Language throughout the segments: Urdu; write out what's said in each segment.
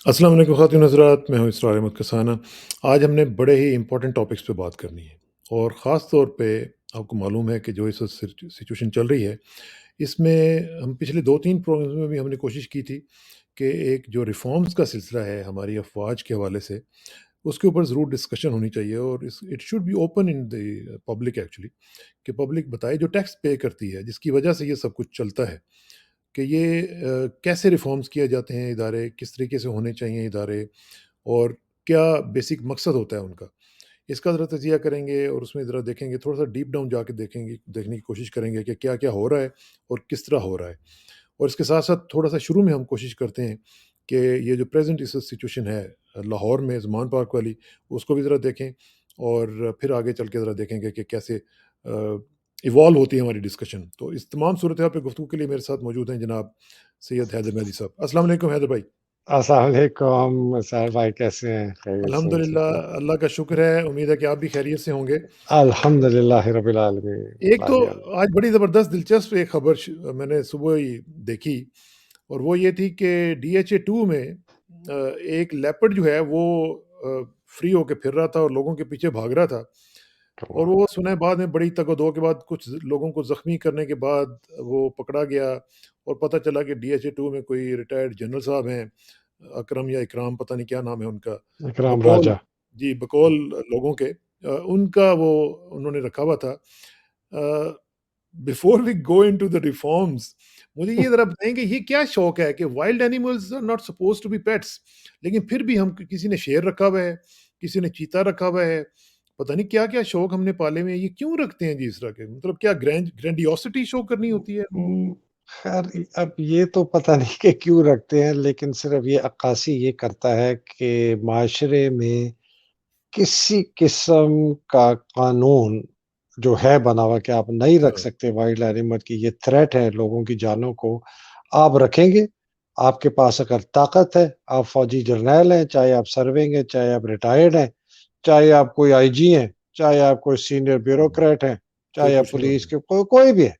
السلام علیکم خواتین حضرات، میں ہوں اسرار احمد کسانہ۔ آج ہم نے بڑے ہی امپورٹنٹ ٹاپکس پہ بات کرنی ہے، اور خاص طور پہ آپ کو معلوم ہے کہ جو اس وقت سچویشن چل رہی ہے، اس میں ہم پچھلے 2-3 پروگرامز میں بھی ہم نے کوشش کی تھی کہ ایک جو ریفارمز کا سلسلہ ہے ہماری افواج کے حوالے سے، اس کے اوپر ضرور ڈسکشن ہونی چاہیے، اور it should be open in the public actually, کہ پبلک بتائے جو ٹیکس پے کرتی ہے، جس کی وجہ سے یہ سب کچھ چلتا ہے، کہ یہ کیسے ریفارمز کیے جاتے ہیں ادارے، کس طریقے سے ہونے چاہیے ادارے، اور کیا بیسک مقصد ہوتا ہے ان کا۔ اس کا ذرا تجزیہ کریں گے، اور اس میں ذرا دیکھیں گے، تھوڑا سا ڈیپ ڈاؤن جا کے دیکھیں گے، دیکھنے کی کوشش کریں گے کہ کیا کیا ہو رہا ہے اور کس طرح ہو رہا ہے۔ اور اس کے ساتھ ساتھ تھوڑا سا شروع میں ہم کوشش کرتے ہیں کہ یہ جو پریزنٹ اس سچویشن ہے لاہور میں زمان پارک والی، اس کو بھی ذرا دیکھیں، اور پھر آگے چل کے ذرا دیکھیں گے کہ کیسے ایوالو ہوتی ہے ہماری ڈسکشن۔ تو اس تمام صورتحال پہ گفتگو کے لیے میرے ساتھ موجود ہیں جناب سید حیدر مہدی صاحب۔ السلام علیکم حیدر بھائی۔ السلام علیکم سار بھائی، کیسے ہیں؟ خیریت سے ہیں؟ الحمدللہ، اللہ کا شکر ہے، امید ہے کہ آپ بھی خیریت سے ہوں گے۔ الحمد للہ رب العالمین۔ ایک تو اللہ آج بڑی زبردست دلچسپ ایک خبر میں نے صبح ہی دیکھی، اور وہ یہ تھی کہ DHA-2 میں ایک لیپرڈ جو ہے وہ فری ہو کے پھر رہا تھا اور لوگوں کے پیچھے بھاگ رہا تھا، اور وہ سنا ہے بعد میں بڑی تگ و دو کے بعد کچھ لوگوں کو زخمی کرنے کے بعد وہ پکڑا گیا، اور پتہ چلا کہ DHA-2 میں کوئی ریٹائرڈ جنرل صاحب ہیں، اکرم یا اکرام، پتہ نہیں کیا نام ہے ان کا، اکرام بقول، راجہ۔ جی بقول لوگوں کے، ان کا وہ انہوں نے رکھا ہوا تھا۔ Before we go into the reforms, مجھے یہ ذرا بتائیں کہ یہ کیا شوق ہے کہ wild animals are not suppose to be pets, لیکن پھر بھی ہم، کسی نے شیر رکھا ہوا ہے، کسی نے چیتا رکھا ہوا ہے، پتہ نہیں کیا کیا شوق ہم نے پالے ہوئے ہیں، یہ کیوں رکھتے ہیں جی اس طرح کے؟ مطلب کیا گرینڈیوسٹی شو کرنی ہوتی ہے؟ خیر، اب یہ تو پتہ نہیں کہ کیوں رکھتے ہیں، لیکن صرف یہ عکاسی یہ کرتا ہے کہ معاشرے میں کسی قسم کا قانون جو ہے بنا ہوا کہ آپ نہیں رکھ ہاں، سکتے وائلڈ اینیمل کی، یہ تھریٹ ہے لوگوں کی جانوں کو، آپ رکھیں گے؟ آپ کے پاس اگر طاقت ہے، آپ فوجی جرنیل ہیں، چاہے آپ سرونگ ہیں، چاہے آپ ریٹائرڈ ہیں، چاہے آپ کوئی IG ہیں، چاہے آپ کوئی سینئر بیوروکریٹ ہیں، کوئی چاہے آپ کچھ نہیں پولیس ہوتا۔ کے کوئی بھی ہے،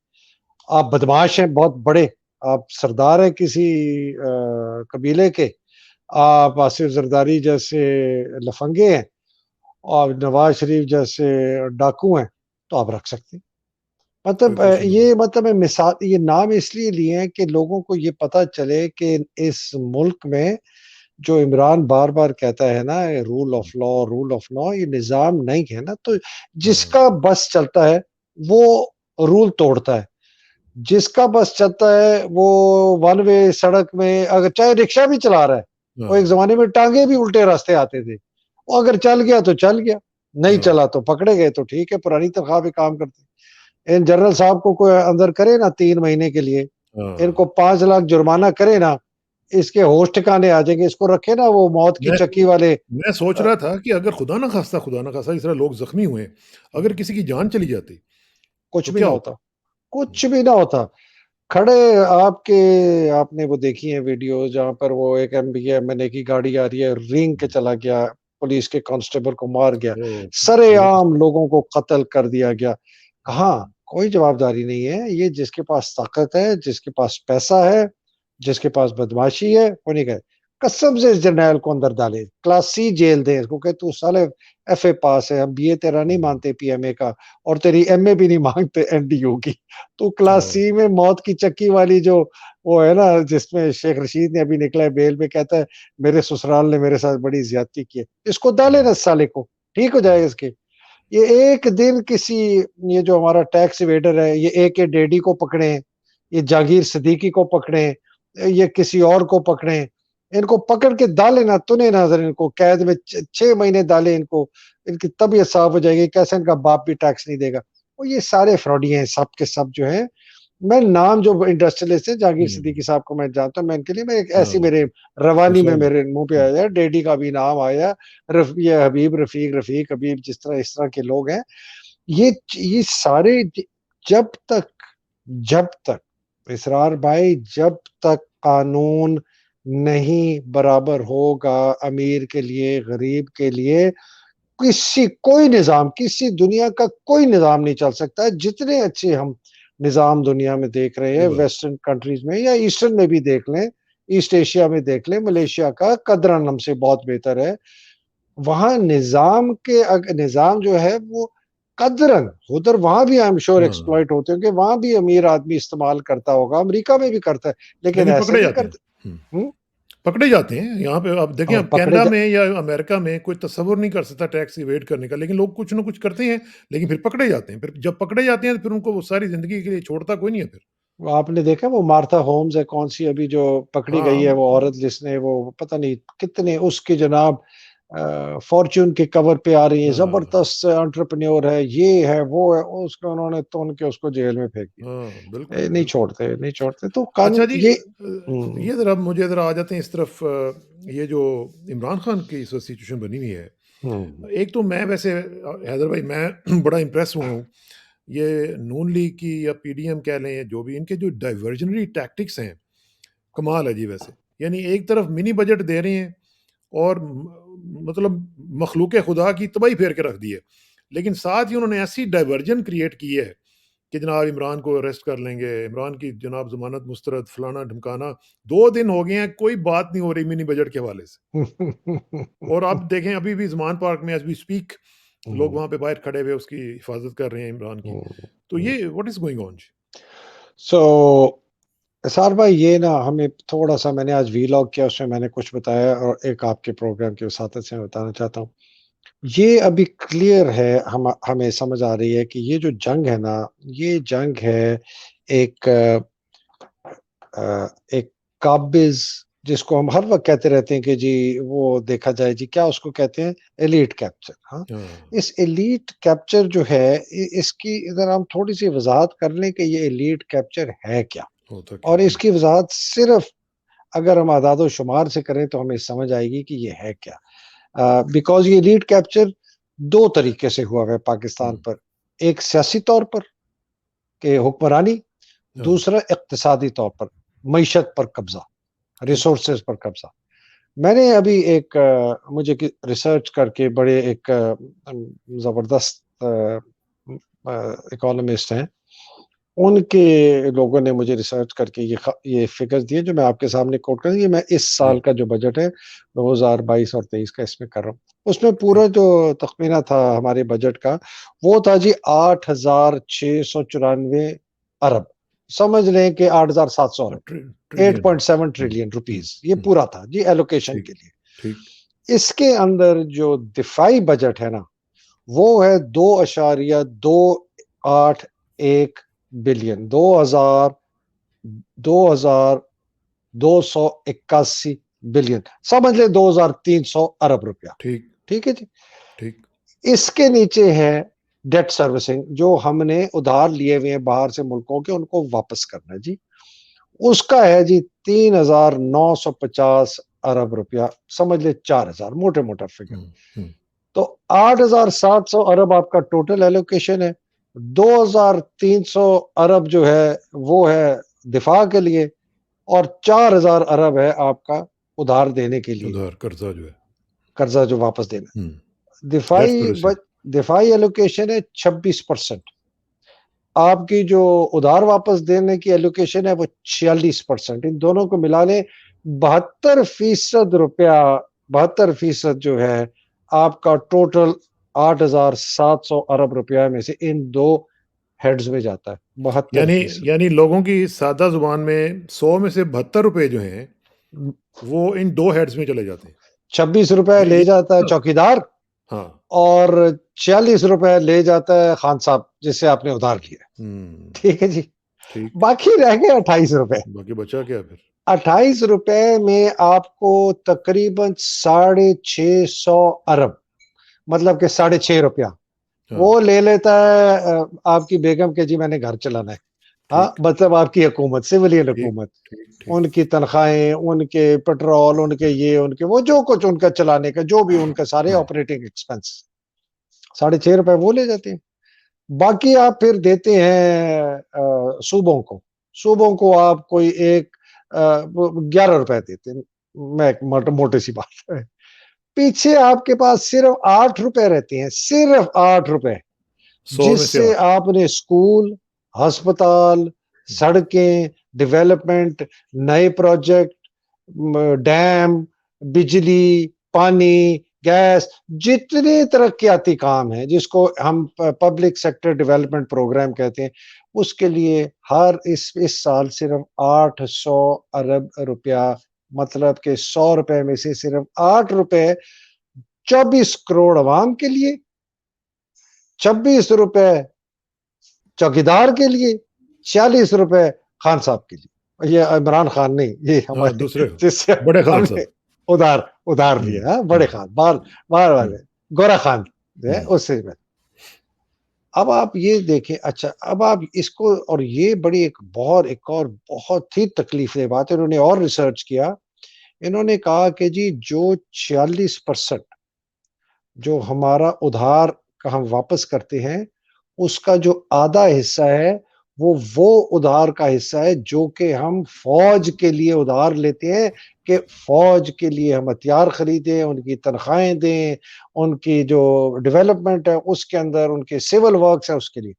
آپ بدماش ہیں بہت بڑے، آپ سردار ہیں کسی قبیلے کے، آپ آصف زرداری جیسے لفنگے ہیں، اور نواز شریف جیسے ڈاکو ہیں، تو آپ رکھ سکتے ہیں۔ کوئی مطلب کچھ نہیں یہ ہوتا۔ مطلب مثال، یہ نام اس لیے لیے ہیں کہ لوگوں کو یہ پتا چلے کہ اس ملک میں جو عمران بار بار کہتا ہے نا، rule of law, rule of law, یہ نظام نہیں ہے نا، تو جس ہاں، کا بس چلتا ہے وہ رول توڑتا ہے، جس کا بس چلتا ہے وہ ون وے سڑک میں، اگر چاہے رکشہ بھی چلا رہا ہے، وہ ایک ہاں، زمانے میں ٹانگے بھی الٹے راستے آتے تھے، وہ اگر چل گیا تو چل گیا، نہیں ہاں، چلا تو پکڑے گئے تو ٹھیک ہے، پرانی تنخواہ پہ کام کرتے ہیں۔ ان جنرل صاحب کو کوئی اندر کرے نا 3 مہینے کے لیے، ان ہاں۔ کو 5 لاکھ جرمانہ کرے نا، اس کے ہوش ٹھکانے آ جائیں گے، اس کو رکھے نا وہ موت کی میں چکی والے۔ میں سوچ رہا تھا کہ اگر خدا نہ خواستہ اس طرح لوگ زخمی ہوئے، اگر کسی کی جان چلی جاتی کچھ تو بھی کیا نہ ہوتا؟ ہوتا، کچھ بھی نہ ہوتا۔ کھڑے آپ کے، آپ نے وہ دیکھی ہیں ویڈیوز جہاں پر وہ ایک MBA کی گاڑی آ رہی ہے، رینگ کے چلا گیا، پولیس کے کانسٹیبل کو مار گیا، وہ سرے بہت عام لوگوں کو قتل کر دیا گیا۔ کہاں؟ کوئی جواب داری نہیں ہے، یہ جس کے پاس طاقت ہے، جس کے پاس پیسہ ہے، جس کے پاس بدماشی ہے، وہ نہیں گئے۔ قسم سے اس جرنیل کو اندر ڈالے، کلاس C جیل دیں اس کو، کہ تو سالے FA پاس ہے، ہم BA تیرا نہیں مانتے PMA کا، اور تیری MA بھی نہیں مانگتے NDU کی، تو کلاس C میں موت کی چکی والی جو وہ ہے نا، جس میں شیخ رشید نے ابھی نکلا ہے بیل میں، کہتا ہے میرے سسرال نے میرے ساتھ بڑی زیادتی کی ہے، اس کو ڈالے نا سالے کو، ٹھیک ہو جائے گا اس کے۔ یہ ایک دن کسی، یہ جو ہمارا ٹیکس ایویڈر ہے، یہ AK ڈیڈی کو پکڑیں، یہ جاگیر صدیقی کو پکڑیں، یہ کسی اور کو پکڑیں، ان کو پکڑ کے ڈالے نا تنے نظر، ان کو قید میں 6 مہینے ڈالے، ان کو، ان کی طبیعت صاف ہو جائے گی، کیسے ان کا باپ بھی ٹیکس نہیں دے گا۔ وہ یہ سارے فراڈی ہیں سب کے سب جو ہیں۔ میں نام جو انڈسٹریلسٹ ہے جاگیر صدیقی صاحب کو میں جانتا ہوں، میں ان کے لیے، میں ایک ایسی میرے روانی میں میرے منہ پہ آیا ہے، ڈیڈی کا بھی نام آیا، یہ حبیب رفیق حبیب، جس طرح اس طرح کے لوگ ہیں، یہ سارے، جب تک اسرار بھائی، جب تک قانون نہیں برابر ہوگا امیر کے لیے، غریب کے لیے، کوئی نظام، کسی دنیا کا کوئی نظام نہیں چل سکتا۔ جتنے اچھے ہم نظام دنیا میں دیکھ رہے ہیں، ویسٹرن کنٹریز میں یا ایسٹرن میں بھی دیکھ لیں، ایسٹ ایشیا میں دیکھ لیں، ملیشیا کا قدرن ہم سے بہت بہتر ہے. وہاں نظام جو ہے وہ قدرن ادھر وہاں بھی آئی ایم شیور ہاں ایکسپلائٹ ہوتے ہیں کہ وہاں بھی امیر آدمی استعمال کرتا ہوگا، امریکہ میں بھی کرتا ہے، لیکن لیکن ایسے پکڑے نہیں جاتے ہیں. کرتے. ہوں. ہوں؟ پکڑے جاتے ہیں. یہاں پہ آپ دیکھیں، اور اب پکڑے کینیڈا میں یا امریکہ میں کوئی تصور نہیں کر سکتا ٹیکس ایویڈ کرنے کا، لیکن لوگ کچھ نہ کچھ کرتے ہیں، لیکن پھر پکڑے جاتے ہیں. پھر جب پکڑے جاتے ہیں تو پھر ان کو وہ ساری زندگی کے لیے چھوڑتا کوئی نہیں ہے پھر. آپ نے دیکھا وہ مارتھا ہومز ہے کون سی ابھی جو پکڑی ہاں گئی ہے، وہ عورت جس نے وہ پتہ نہیں کتنے اس کے جناب فارچون کے کور پہ آ رہی ہیں، ہاں زبردست انٹرپرینور ہے، یہ ہے وہ ہے، اس کو انہوں نے تون کے اس کو جیل میں پھینک ہاں بالکل دیا. نہیں بالکل. چھوڑتے نہیں چھوڑتے تو اچھا قانون جی، یہ. یہ ذرا مجھے ذرا آ جاتے ہیں اس طرف. یہ جو عمران خان کی اس وقت سچویشن بنی ہوئی ہے، ایک تو میں ویسے حیدر بھائی میں بڑا امپریس ہوا ہوں یہ نون لیگ کی یا پی ڈی ایم کہہ لیں، جو بھی ان کے جو ڈائیورژنری ٹیکٹکس ہیں، کمال ہے جی. ویسے یعنی ایک طرف منی بجٹ دے رہے ہیں اور مطلب مخلوق خدا کی تباہی پھیر کے رکھ دی ہے، لیکن ساتھ ہی انہوں نے ایسی ڈائیورژن کریٹ کی ہے کہ جناب عمران کو اریسٹ کر لیں گے، عمران کی جناب ضمانت مسترد، فلانا ڈھمکانا. 2 دن ہو گئے ہیں کوئی بات نہیں ہو رہی منی بجٹ کے حوالے سے. اور اب دیکھیں ابھی بھی زمان پارک میں ایز وی اسپیک لوگ وہاں پہ باہر کھڑے ہوئے اس کی حفاظت کر رہے ہیں عمران کی. تو یہ واٹ از گوئنگ آن جی؟ سو اسار بھائی یہ نا ہمیں تھوڑا سا، میں نے آج وی لاگ کیا، اس میں میں نے کچھ بتایا اور ایک آپ کے پروگرام کے وساطت سے میں بتانا چاہتا ہوں. یہ ابھی کلیئر ہے، ہمیں سمجھ آ رہی ہے کہ یہ جو جنگ ہے نا، یہ جنگ ہے ایک ایک قابض، جس کو ہم ہر وقت کہتے رہتے ہیں کہ جی وہ دیکھا جائے جی کیا اس کو کہتے ہیں، ایلیٹ کیپچر. ہاں، اس ایلیٹ کیپچر جو ہے اس کی اگر ہم تھوڑی سی وضاحت کر لیں کہ یہ ایلیٹ کیپچر ہے کیا، اور اس کی وضاحت صرف اگر ہم اعداد و شمار سے کریں تو ہمیں سمجھ آئے گی کہ یہ ہے کیا. بیکاز یہ ایلیٹ کیپچر 2 طریقے سے ہوا ہے پاکستان پر، ایک سیاسی طور پر کہ حکمرانی، دوسرا اقتصادی طور پر معیشت پر قبضہ، ریسورسز پر قبضہ. میں نے ابھی ایک مجھے ریسرچ کر کے بڑے ایک زبردست اکانومسٹ ہیں، ان کے لوگوں نے مجھے ریسرچ کر کے یہ فگرز دیے جو میں آپ کے سامنے کوٹ کر دوں. یہ میں اس سال کا جو بجٹ ہے 2022 اور 23 کا اس میں کر رہا ہوں. اس میں پورا جو تخمینہ تھا ہمارے بجٹ کا وہ تھا جی 8,694 ارب، سمجھ لیں کہ 8,700 ارب، 8.7 ٹریلین روپیز یہ پورا تھا جی ایلوکیشن کے لیے. اس کے اندر جو دفاعی بجٹ ہے نا وہ ہے 2.281 بلین، 2,281 بلین، سمجھ لیں 2,300 ارب روپیہ. ٹھیک ہے جی. اس کے نیچے ہے ڈیٹ سروسنگ، جو ہم نے ادھار لیے ہوئے ہیں باہر سے ملکوں کے، ان کو واپس کرنا جی. اس کا ہے جی 3,950 ارب روپیہ، سمجھ لیں 4,000، موٹے موٹا فگر. تو 8,700 ارب آپ کا ٹوٹل ایلوکیشن ہے. 2,300 ارب جو ہے وہ ہے دفاع کے لیے، اور 4,000 ارب ہے آپ کا ادھار دینے کے لیے، قرضہ جو ہے، قرضہ جو واپس دینا. دفاعی ایلوکیشن ہے 26%. آپ کی جو ادھار واپس دینے کی ایلوکیشن ہے وہ 46%. ان دونوں کو ملا لیں 72% روپیہ، 72% جو ہے آپ کا ٹوٹل 8,700 ارب روپیہ میں سے ان 2 ہیڈز میں جاتا ہے. 72%. یعنی لوگوں کی سادہ زبان میں 100 میں سے 72 روپے جو ہیں وہ ان 2 ہیڈز میں چلے جاتے ہیں. 26 روپے لے جاتا ہے چوکیدار، ہاں، اور 46 روپے لے جاتا ہے خان صاحب جس سے آپ نے ادھار لیا. ٹھیک ہے جی. باقی رہ گئے 28 روپے. باقی بچا کیا پھر؟ 28 روپے میں آپ کو تقریباً 650 ارب، مطلب کہ 6.5 روپیہ وہ لے لیتا ہے آپ کی بیگم کے جی میں نے گھر چلانا ہے. ہاں، مطلب آپ کی حکومت، سویلین حکومت، ان کی تنخواہیں، ان کے پیٹرول، ان کے یہ، ان کے وہ جو کچھ ان کا چلانے کا جو بھی ان کا سارے آپریٹنگ ایکسپنس 6.5 روپے وہ لے جاتے ہیں. باقی آپ پھر دیتے ہیں صوبوں کو. صوبوں کو آپ کوئی 11 روپے دیتے ہیں، میں ایک موٹی سی بات ہے. پیچھے آپ کے پاس صرف 8 روپے رہتے ہیں، صرف 8 روپے، جس سے آپ نے اسکول، ہسپتال، سڑکیں، ڈیولپمنٹ، نئے پروجیکٹ، ڈیم، بجلی، پانی، گیس، جتنے ترقیاتی کام ہیں جس کو ہم پبلک سیکٹر ڈیولپمنٹ پروگرام کہتے ہیں، اس کے لیے ہر اس سال صرف 800 ارب روپیہ، مطلب کہ 100 روپے میں سے صرف 8 روپے 24 کروڑ عوام کے لیے، 26 روپے چوکیدار کے لیے، 46 روپے خان صاحب کے لیے. یہ عمران خان نہیں، یہ ہاں، ہمارے دوسرے جس سے بڑے ہم خان نے صاحب۔ ادھار ادھار ہوں، لیا ہے، بڑے ہوں، خان بار بار ہوں، والے گورا خان جو ہے ہوں، اس سے میں. اب آپ یہ دیکھیں، اچھا اب آپ اس کو، اور یہ بڑی ایک اور بہت ہی تکلیف دہ بات ہے، انہوں نے اور ریسرچ کیا. انہوں نے کہا کہ جی جو 46% جو ہمارا ادھار کا ہم واپس کرتے ہیں، اس کا جو آدھا حصہ ہے وہ ادھار کا حصہ ہے جو کہ ہم فوج کے لیے ادھار لیتے ہیں، کہ فوج کے لیے ہم ہتھیار خریدیں، ان کی تنخواہیں دیں، ان کی جو ڈیولپمنٹ ہے اس کے اندر، ان کے سول ورکس ہے اس کے لیے.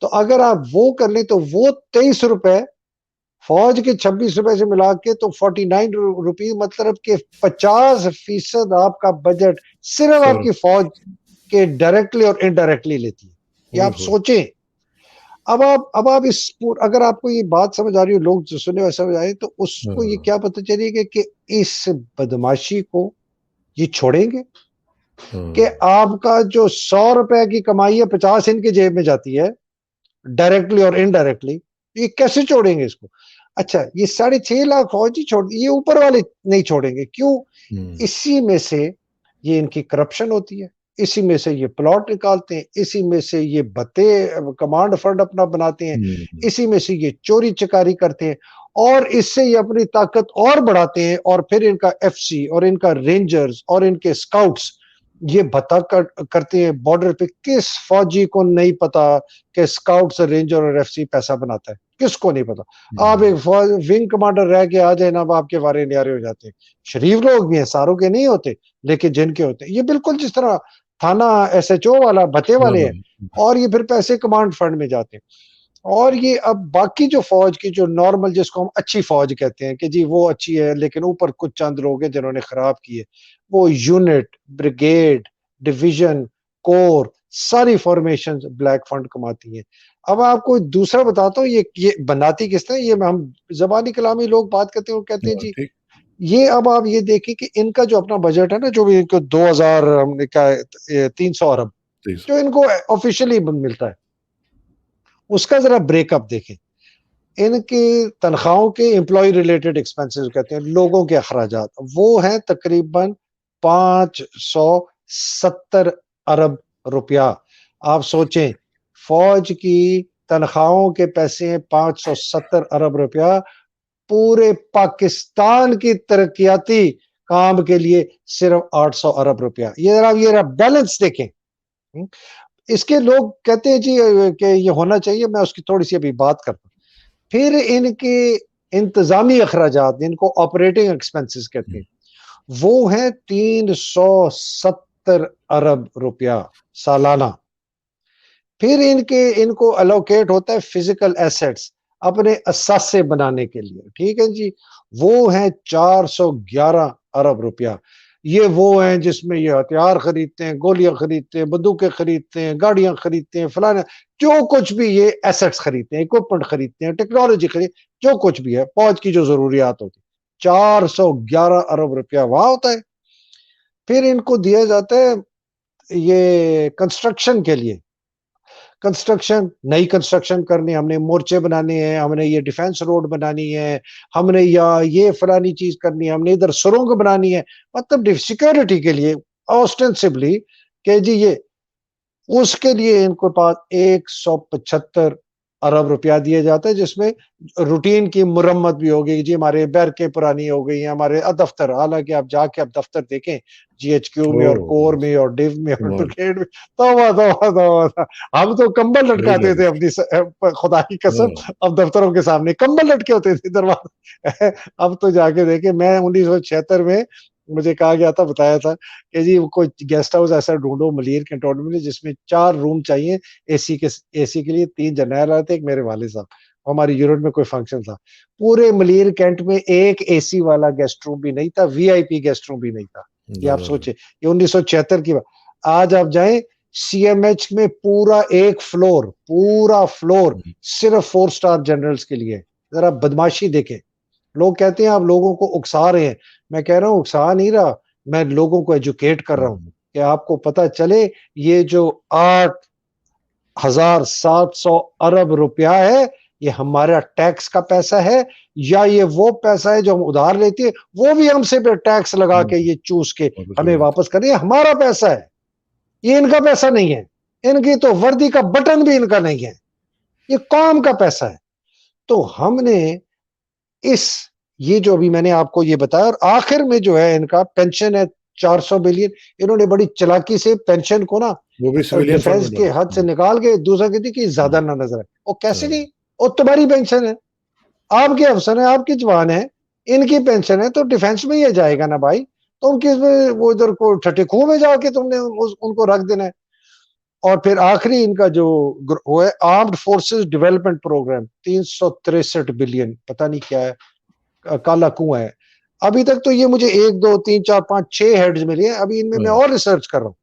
تو اگر آپ وہ کر لیں تو وہ 23 روپے فوج کے 26 روپے سے ملا کے تو 49 روپیز، مطلب کہ 50% آپ کا بجٹ صرف آپ سر، کی فوج کے ڈائریکٹلی اور انڈائریکٹلی لیتی ہے. یہ اوئے آپ ہوئے! سوچیں. اب آپ اگر آپ کو یہ بات سمجھ آ رہی ہو، لوگ جو سنے ہوئے سمجھ آئے، تو اس کو یہ ہاں، کیا پتہ چلے گا کہ اس بدماشی کو یہ چھوڑیں گے، ہاں، کہ آپ کا جو 100 روپے کی کمائی ہے 50 ان کی جیب میں جاتی ہے ڈائریکٹلی اور انڈائریکٹلی. یہ کیسے چھوڑیں گے اس کو؟ اچھا یہ 6.5 لاکھ فوجی چھوڑ، یہ اوپر والے نہیں چھوڑیں گے. کیوں؟ ہوں، اسی میں سے یہ ان کی کرپشن ہوتی ہے، اسی میں سے یہ پلاٹ نکالتے ہیں، اسی میں سے یہ بتے کمانڈ فنڈ اپنا بناتے ہیں، ہوں، اسی میں سے یہ چوری چکاری کرتے ہیں، اور اس سے یہ اپنی طاقت اور بڑھاتے ہیں. اور پھر ان کا ایف سی اور ان کا رینجرز اور ان کے سکاؤٹس یہ بتا کرتے ہیں بارڈر پہ. کس فوجی کو نہیں پتا کہ سکاؤٹس اور رینجر اور ایف سی پیسہ بناتا ہے؟ کس کو نہیں پتا؟ آپ ہوں، ایک ونگ کمانڈر رہ کے آ جائیں نا، آپ کے وارے نیارے ہو جاتے ہیں. شریف لوگ بھی ہیں، ساروں کے نہیں ہوتے، لیکن جن کے ہوتے ہیں، یہ بالکل جس طرح تھانہ ایس ایچ او والا بھتے والے ہیں، ہاں، اور یہ پھر پیسے کمانڈ فنڈ میں جاتے ہیں. اور یہ اب باقی جو فوج کی جو نارمل، جس کو ہم اچھی فوج کہتے ہیں کہ جی وہ اچھی ہے، لیکن اوپر کچھ چند لوگ ہیں جنہوں نے خراب کیے، وہ یونٹ، بریگیڈ، ڈویژن، کور، ساری فارمیشن بلیک فنڈ کماتی ہیں. اب آپ کو دوسرا بتاتا ہوں، یہ بناتی کس طرح، یہ ہم زبانی کلامی لوگ بات کرتے ہیں، وہ کہتے ہیں ہاں، جی ٹھیک، یہ. اب آپ یہ دیکھیں کہ ان کا جو اپنا بجٹ ہے نا، جو بھی ان کو 2000 ہم نے کہا 300 ارب تیس جو ان کو آفیشلی ملتا ہے، اس کا ذرا بریک اپ دیکھیں. ان کی تنخواہوں کے امپلائی ریلیٹڈ ایکسپنسز کہتے ہیں، لوگوں کے اخراجات، وہ ہیں تقریباً 570 ارب روپیہ. آپ سوچیں، فوج کی تنخواہوں کے پیسے ہیں 570 ارب روپیہ، پورے پاکستان کی ترقیاتی کام کے لیے صرف 800 ارب روپیہ. یہ بیلنس دیکھیں. اس کے لوگ کہتے ہیں جی کہ یہ ہونا چاہیے، میں اس کی تھوڑی سی ابھی بات کرتا ہوں. پھر ان کے انتظامی اخراجات، جن کو آپریٹنگ ایکسپنسز کہتے ہیں، وہ ہیں 370 ارب روپیہ سالانہ. پھر ان کو الوکیٹ ہوتا ہے فزیکل ایسٹس اپنے اثاثے بنانے کے لیے، ٹھیک ہے جی، وہ ہیں 411 ارب روپیہ. یہ وہ ہیں جس میں یہ ہتھیار خریدتے ہیں، گولیاں خریدتے ہیں، بندوقیں خریدتے ہیں، گاڑیاں خریدتے ہیں، فلانا جو کچھ بھی یہ ایسٹس خریدتے ہیں، اکوپمنٹ خریدتے ہیں، ٹیکنالوجی خریدتے، جو کچھ بھی ہے فوج کی جو ضروریات ہوتی، 411 ارب روپیہ وہاں ہوتا ہے. پھر ان کو دیا جاتا ہے یہ کنسٹرکشن کے لیے، کنسٹرکشن، نئی کنسٹرکشن کرنی، ہم نے مورچے بنانے ہیں، ہم نے یہ ڈیفنس روڈ بنانی ہے، ہم نے یا یہ فلانی چیز کرنی ہے، ہم نے ادھر سرنگ بنانی ہے، مطلب سیکورٹی کے لیے آسٹینسبلی، کہ جی یہ اس کے لیے ان کو پاس 175 ارب روپیہ دیا جاتا ہے، جس میں روٹین کی مرمت بھی ہوگی. جی ہمارے بیرکیں پرانی ہو گئی ہیں، ہمارے دفتر، حالانکہ آپ جا کے اب دفتر دیکھیں جی ایچ کیو میں اور اوہ! کور میں اور ڈیو میں اور کمال، بریگیڈ میں، تو ہم تو کمبل بڑی لٹکاتے تھے لیوش، اپنی خدا کی قسم، ہاں، اب دفتروں کے سامنے کمبل لٹکے ہوتے تھے دروازے. اب تو جا کے دیکھیں، میں 1976 میں مجھے کہا گیا تھا، بتایا تھا کہ جی کوئی گیسٹ ہاؤس ایسا ڈھونڈو ملیر کنٹونمنٹ میں جس میں 4 روم چاہیے، اے سی کے لیے 3 جرنیل آئے تھے، ایک میرے والد صاحب. ہماری یونٹ میں کوئی فنکشن تھا. پورے ملیر کینٹ میں ایک اے سی والا گیسٹ روم بھی نہیں تھا, وی آئی پی گیسٹ روم بھی نہیں تھا. یہ آپ سوچیں, یہ 1976 کی بات. آج آپ جائیں سی ایم ایچ میں پورا ایک فلور, پورا فلور صرف 4 اسٹار جنرلز کے لیے. ذرا بدماشی دیکھیں. لوگ کہتے ہیں آپ لوگوں کو اکسا رہے ہیں, میں کہہ رہا ہوں اکسا نہیں رہا, میں لوگوں کو ایجوکیٹ کر رہا ہوں کہ آپ کو پتا چلے یہ جو 8,700 ارب روپیہ ہے یہ ہمارا ٹیکس کا پیسہ ہے, یا یہ وہ پیسہ ہے جو ہم ادھار لیتے ہیں وہ بھی ہم سے پہ ٹیکس لگا کے یہ چوس کے ہمیں واپس کر رہے ہیں. ہمارا پیسہ ہے, یہ ان کا پیسہ نہیں ہے. ان کی تو وردی کا بٹن بھی ان کا نہیں ہے, یہ قوم کا پیسہ ہے. تو ہم نے یہ جو ابھی میں نے آپ کو یہ بتایا, اور آخر میں جو ہے ان کا پینشن ہے 400 بلین. انہوں نے بڑی چلاکی سے پینشن کو نا وہ بھی سویلین فنڈ ڈیفینس میں کے ڈالا. حد سے نکال کے دوسرا کہتی کہ زیادہ نہ نظر ہے. وہ کیسے نہیں, وہ تمہاری پینشن ہے, آپ کے افسر ہیں, آپ کی جوان ہے, ان کی پینشن ہے تو ڈیفینس میں یہ جائے گا نا بھائی. تم کس میں وہ ادھر کو ٹھٹے کھو میں جا کے تم نے ان کو رکھ دینا ہے. اور پھر آخری ان کا جو وہ ہے armed forces development programme 363 billion, پتہ نہیں کیا ہے, کالا کنواں ہے. ابھی تک تو یہ مجھے 1 2 3 4 5 6 ہیڈز ملے ہیں, ابھی ان میں اور ریسرچ کر رہا ہوں.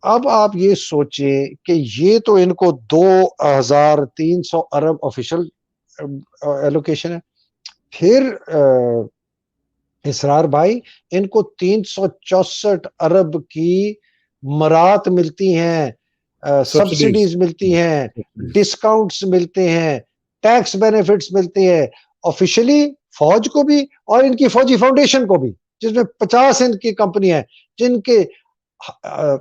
اب آپ یہ سوچیں کہ یہ تو ان کو 2,300 ارب آفیشل ایلوکیشن ہے. پھر اسرار بھائی ان کو 364 ارب کی مرات ملتی ہیں, سبسڈیز ملتی ہیں, ڈسکاؤنٹس ملتے ہیں, ٹیکس بینیفٹس ملتے ہیں آفیشلی فوج کو بھی اور ان کی فوجی فاؤنڈیشن کو بھی, جس میں 50 ان کی کمپنی ہیں جن کے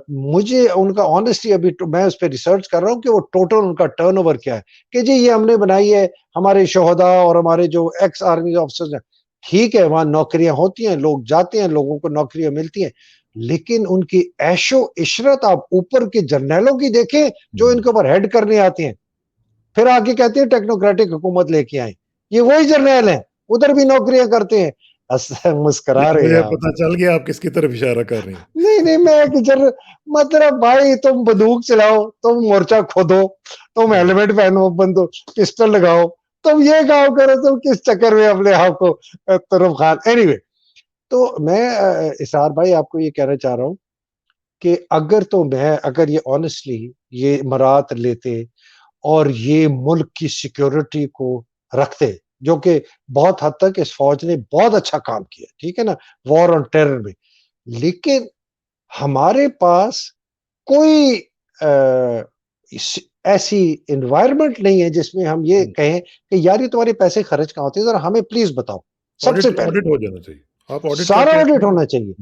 مجھے ان کا آنیسٹلی ابھی میں اس پہ ریسرچ کر رہا ہوں کہ وہ ٹوٹل ان کا ٹرن اوور کیا ہے. کہ جی یہ ہم نے بنائی ہے ہمارے شہداء اور ہمارے جو ایکس آرمی آفیسرز ہیں, ٹھیک ہے وہاں نوکریاں ہوتی ہیں, لوگ جاتے ہیں, لوگوں کو نوکریاں ملتی ہیں, لیکن ان کی عیش و عشرت آپ اوپر کے جرنیلوں کی دیکھیں جو ان کے اوپر ہیڈ کرنے آتے ہیں, پھر آ کے کہتے ہیں ٹیکنوکریٹک حکومت لے کے آئیں. یہ وہی جرنیل ہیں, ادھر بھی نوکریاں کرتے ہیں. مسکرا رہے ہیں مجھے آپ. پتا چل گیا آپ کس کی طرف اشارہ کر رہی ہیں. نہیں نہیں, میں مطلب بھائی تم بندوق چلاؤ, تم مورچہ کھودو, تم ہیلمٹ پہنو, بندو پسٹل لگاؤ, تم یہ کام کرو, تم کس چکر میں اپنے آپ کو طرف خان. اینی وے, تو میں اسرار بھائی آپ کو یہ کہنا چاہ رہا ہوں کہ اگر یہ آنیسٹلی یہ مرات لیتے اور یہ ملک کی سیکیورٹی کو رکھتے, جو کہ بہت حد تک اس فوج نے بہت اچھا کام کیا, ٹھیک ہے نا, وار آن ٹیرر میں, لیکن ہمارے پاس کوئی ایسی انوائرمنٹ نہیں ہے جس میں ہم یہ کہیں کہ یار یہ تمہارے پیسے خرچ کہاں ہوتے ہیں, ذرا ہمیں پلیز بتاؤ. سب سے پہلے آڈٹ ہو جانا چاہیے, آپ آڈٹ کر سارا کے آڈٹ ہونا چاہیے.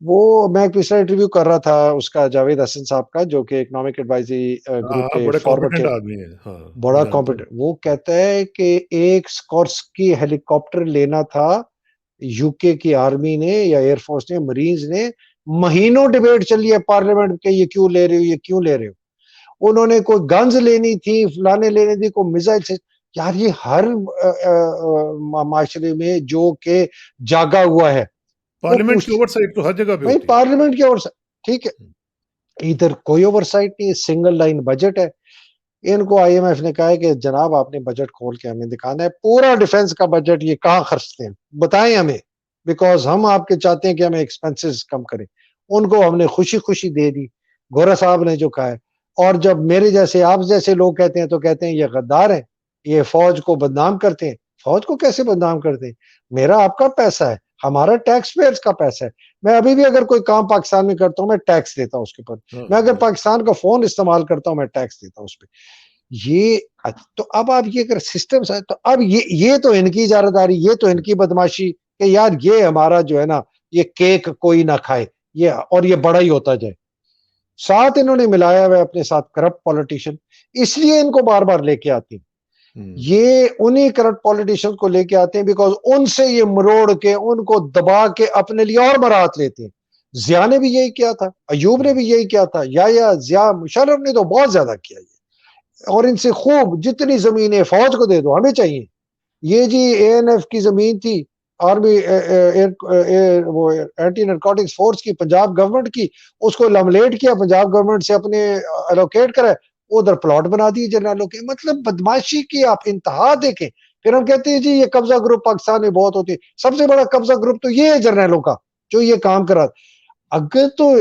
وہ میں پچھلا انٹرویو کر رہا تھا اس کا جاوید حسن صاحب کا, جو کہ اکنامک ایڈوائزری گروپ کے بڑے فارورڈ کمپیٹنٹ کے آدمی ہیں. ہاں بڑا کمپیٹنٹ. وہ کہتا ہے کہ ایک اسکورسکی ہیلی کاپٹر لینا تھا یو کے کی آرمی نے یا ایئر فورس نے, مریز نے, مہینوں ڈیبیٹ چلی ہے پارلیمنٹ کے یہ کیوں لے رہے ہو, یہ کیوں لے رہے ہو. انہوں نے کوئی گنز لینی تھی, فلانے لینی تھی, کوئی میزائل سے. یار یہ ہر معاشرے میں جو کہ جاگا ہوا ہے وہ پارلیمنٹ کی پوچھ اوور سائٹ تو ہر جگہ پہ بھائی ہوتی ہے. پارلیمنٹ کی اوور سائٹ, ٹھیک ہے, ادھر کوئی اوور سائٹ نہیں, سنگل لائن بجٹ ہے. ان کو آئی ایم ایف نے کہا ہے کہ جناب آپ نے بجٹ کھول کے ہمیں دکھانا ہے, پورا ڈیفنس کا بجٹ یہ کہاں خرچتے ہیں بتائیں ہمیں, بیکاز ہم آپ کے چاہتے ہیں کہ ہمیں ایکسپینسز کم کریں. ان کو ہم نے خوشی خوشی دے دی, گورا صاحب نے جو کہا ہے. اور جب میرے جیسے آپ جیسے لوگ کہتے ہیں تو کہتے ہیں یہ غدار ہیں, یہ فوج کو بدنام کرتے ہیں. فوج کو کیسے بدنام کرتے ہیں؟ میرا آپ کا پیسہ ہے, ہمارا ٹیکس پیئرز کا پیسہ ہے. میں ابھی بھی اگر کوئی کام پاکستان میں کرتا ہوں میں ٹیکس دیتا ہوں اس کے اوپر. میں اگر پاکستان کا فون استعمال کرتا ہوں میں ٹیکس دیتا ہوں اس پہ. یہ تو اب آپ یہ اگر سسٹم ہے تو اب یہ تو ان کی اجارہ داری, یہ تو ان کی بدماشی کہ یار یہ ہمارا جو ہے نا یہ کیک کوئی نہ کھائے, یہ اور یہ بڑا ہی ہوتا جائے. ساتھ انہوں نے ملایا ہوا اپنے ساتھ کرپٹ پولیٹیشین, اس لیے ان کو بار بار لے کے آتی ہیں. یہ انہی کرپٹ پولیٹیشین کو لے کے آتے ہیں بیکاز ان سے یہ مروڑ کے ان کو دبا کے اپنے لیے اور مرات لیتے ہیں. ضیاء نے بھی یہی کیا تھا, ایوب نے بھی یہی کیا تھا, یا ضیاء مشرف نے تو بہت زیادہ کیا یہ. اور ان سے خوب جتنی زمینیں فوج کو دے دو, ہمیں چاہیے. یہ جی اے این ایف کی زمین تھی, آرمی وہ اینٹی نارکوٹکس فورس کی, پنجاب گورنمنٹ کی, اس کو لملیٹ کیا, پنجاب گورنمنٹ سے اپنے الوکیٹ کرا, ادھر پلاٹ بنا دیے جرنیلوں کے. مطلب بدماشی کی آپ انتہا دیکھیں. پھر ہم کہتے ہیں جی یہ قبضہ گروپ پاکستان میں بہت ہوتے ہیں. سب سے بڑا قبضہ گروپ تو یہ ہے جرنیلوں کا جو یہ کام کرا. اگر تو